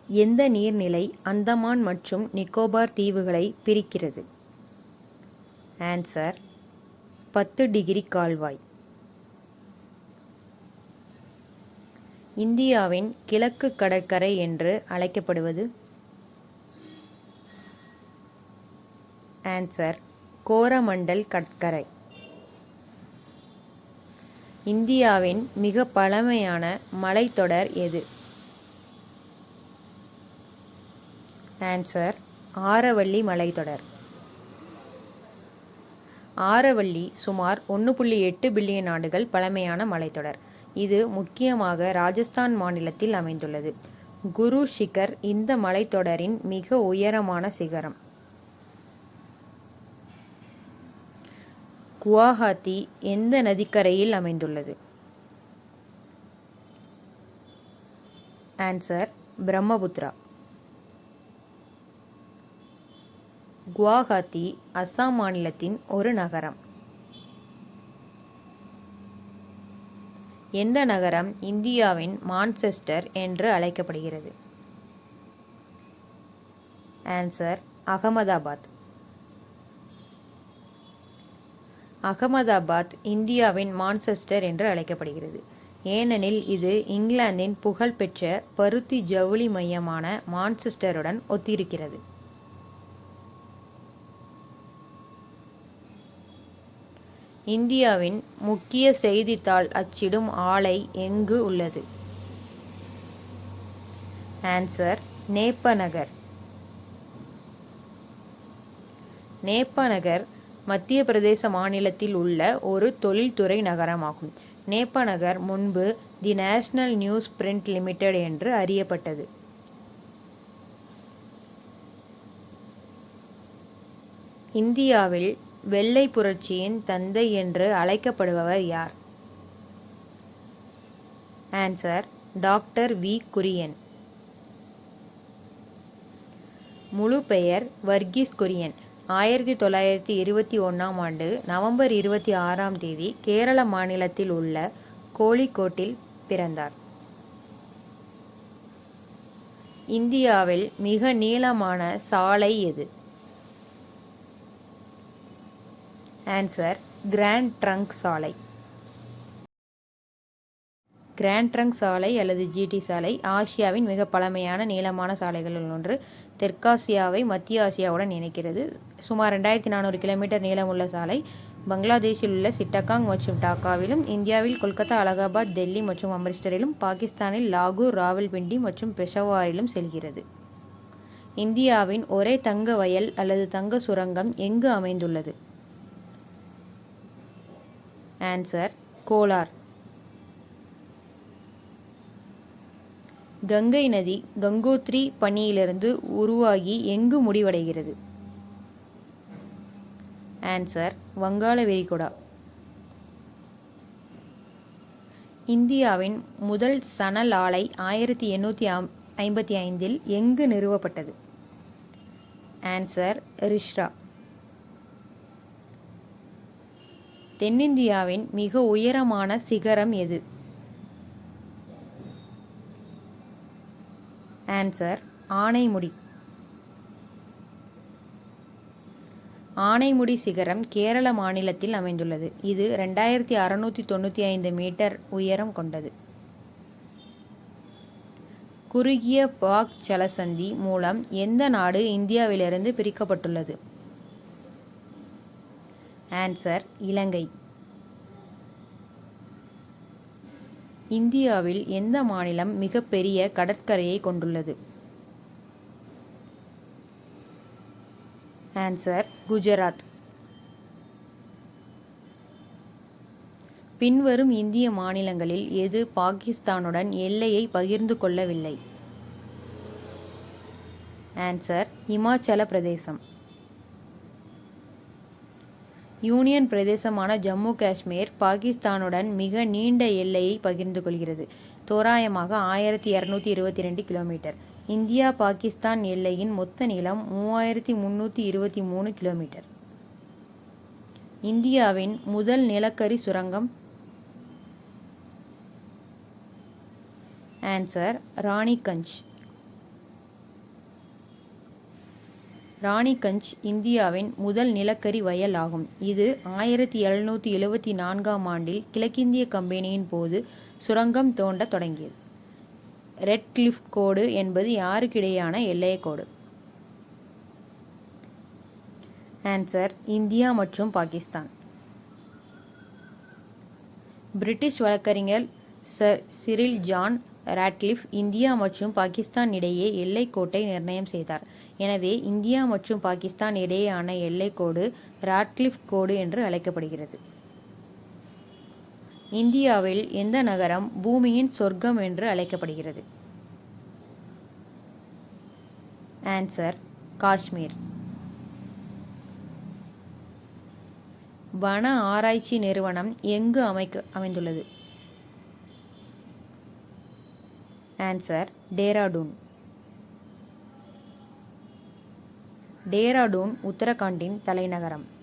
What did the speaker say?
எந்த நீர்நிலை அந்தமான் மற்றும் நிக்கோபார் தீவுகளை பிரிக்கிறது? ஆன்சர் 10° கால்வாய். இந்தியாவின் கிழக்கு கடற்கரை என்று அழைக்கப்படுவது? ஆன்சர் கோரமண்டல் கடற்கரை. இந்தியாவின் மிக பழமையான மலைத்தொடர் எது? ஆன்சர் ஆரவல்லி மலைத்தொடர். ஆரவல்லி சுமார் 1.8 பில்லியன் ஆண்டுகள் பழமையான மலைத்தொடர். இது முக்கியமாக ராஜஸ்தான் மாநிலத்தில் அமைந்துள்ளது. குரு ஷிகர் இந்த மலைத்தொடரின் மிக உயரமான சிகரம். குவாஹாத்தி எந்த நதிக்கரையில் அமைந்துள்ளது? ஆன்சர் பிரம்மபுத்திரா. குவாஹாத்தி அஸ்ஸாம் மாநிலத்தின் ஒரு நகரம். எந்த நகரம் இந்தியாவின் மான்செஸ்டர் என்று அழைக்கப்படுகிறது? ஆன்சர் அகமதாபாத். அகமதாபாத் இந்தியாவின் மான்செஸ்டர் என்று அழைக்கப்படுகிறது. ஏனெனில் இது இங்கிலாந்தின் புகழ்பெற்ற பருத்தி ஜவுளி மையமான மான்செஸ்டருடன் ஒத்திருக்கிறது. இந்தியாவின் முக்கிய செய்தித்தாள் அச்சிடும் ஆலை எங்கு உள்ளது? ஆன்சர் நேப்பநகர். நேப்பநகர் மத்திய பிரதேச மாநிலத்தில் உள்ள ஒரு தொழில்துறை நகரமாகும். நேப்பநகர் முன்பு the national newsprint limited என்று அறியப்பட்டது. இந்தியாவில் வெள்ளை புரட்சியின் தந்தை என்று அழைக்கப்படுபவர் யார்? Answer doctor V. குரியன். முழு பெயர் வர்கீஸ் குரியன். 1921ஆம் ஆண்டு நவம்பர் 26ஆம் தேதி கேரள மாநிலத்தில் உள்ள கோழிக்கோட்டில் பிறந்தார். இந்தியாவில் மிக நீளமான சாலை எது? ஆன்சர் கிராண்ட் ட்ரங்க் சாலை. கிராண்ட் ட்ரங்க் சாலை அல்லது ஜிடி சாலை ஆசியாவின் மிக பழமையான நீளமான சாலைகளில் ஒன்று. தெற்காசியாவை மத்திய ஆசியாவுடன் இணைக்கிறது. சுமார் 2400 கிலோமீட்டர் நீளமுள்ள சாலை பங்களாதேஷில் உள்ள சிட்டகாங் மற்றும் டாக்காவிலும், இந்தியாவில் கொல்கத்தா, அலகாபாத், டெல்லி மற்றும் அம்ரிஸ்டரிலும், பாகிஸ்தானில் லாகூர், ராவல்பிண்டி மற்றும் பெஷவாரிலும் செல்கிறது. இந்தியாவின் ஒரே தங்க வயல் அல்லது தங்க சுரங்கம் எங்கு அமைந்துள்ளது? ஆன்சர் கோலார். கங்கை நதி கங்கோத்ரி பனியிலிருந்து உருவாகி எங்கு முடிவடைகிறது? ஆன்சர் வங்காள விரிகுடா. இந்தியாவின் முதல் சணல் ஆலை 1855இல் எங்கு நிறுவப்பட்டது? ஆன்சர் ரிஷ்ரா. தென்னிந்தியாவின் மிக உயரமான சிகரம் எது? ஆன்சர் ஆனைமுடி. ஆனைமுடி சிகரம் கேரள மாநிலத்தில் அமைந்துள்ளது. இது 2695 மீட்டர் உயரம் கொண்டது. குறுகிய பாக் ஜலசந்தி மூலம் எந்த நாடு இந்தியாவிலிருந்து பிரிக்கப்பட்டுள்ளது? ஆன்சர் இலங்கை. இந்தியாவில் எந்த மாநிலம் மிகப்பெரிய கடற்கரையை கொண்டுள்ளது? ஆன்சர் குஜராத். பின்வரும் இந்திய மாநிலங்களில் எது பாகிஸ்தானுடன் எல்லையை பகிர்ந்து கொள்ளவில்லை? ஆன்சர் இமாச்சல பிரதேசம். யூனியன் பிரதேசமான ஜம்மு காஷ்மீர் பாகிஸ்தானுடன் மிக நீண்ட எல்லையை பகிர்ந்து கொள்கிறது. தோராயமாக 1222 கிலோமீட்டர். இந்தியா பாகிஸ்தான் எல்லையின் மொத்த நீளம் 3323 கிலோமீட்டர். இந்தியாவின் முதல் நிலக்கரி சுரங்கம்? ஆன்சர் ராணிகஞ்ச். ராணிகஞ்ச் இந்தியாவின் முதல் நிலக்கரி வயல் ஆகும். இது 1774ஆம் ஆண்டில் கிழக்கிந்திய கம்பெனியின் போது சுரங்கம் தோண்டத் தொடங்கியது. ரெட் கிளிஃப் கோடு என்பது யாருக்கிடையேயான எல்லைக் கோடு? ஆன்சர் இந்தியா மற்றும் பாகிஸ்தான். பிரிட்டிஷ் வழக்கறிஞர் sir Cyril John Radcliffe India மற்றும் பாகிஸ்தான் இடையே எல்லைக் கோட்டை நிர்ணயம் செய்தார். எனவே இந்தியா மற்றும் பாகிஸ்தான் இடையேயான எல்லைக் கோடு ராட்கிளிஃப் கோடு என்று அழைக்கப்படுகிறது. இந்தியாவில் எந்த நகரம் பூமியின் சொர்க்கம் என்று அழைக்கப்படுகிறது? ஆன்சர் காஷ்மீர். வன ஆராய்ச்சி நிறுவனம் எங்கு அமைந்துள்ளது? ஆன்சர் டேராடூன். டேராடூன் உத்தரகாண்டின் தலைநகரம்.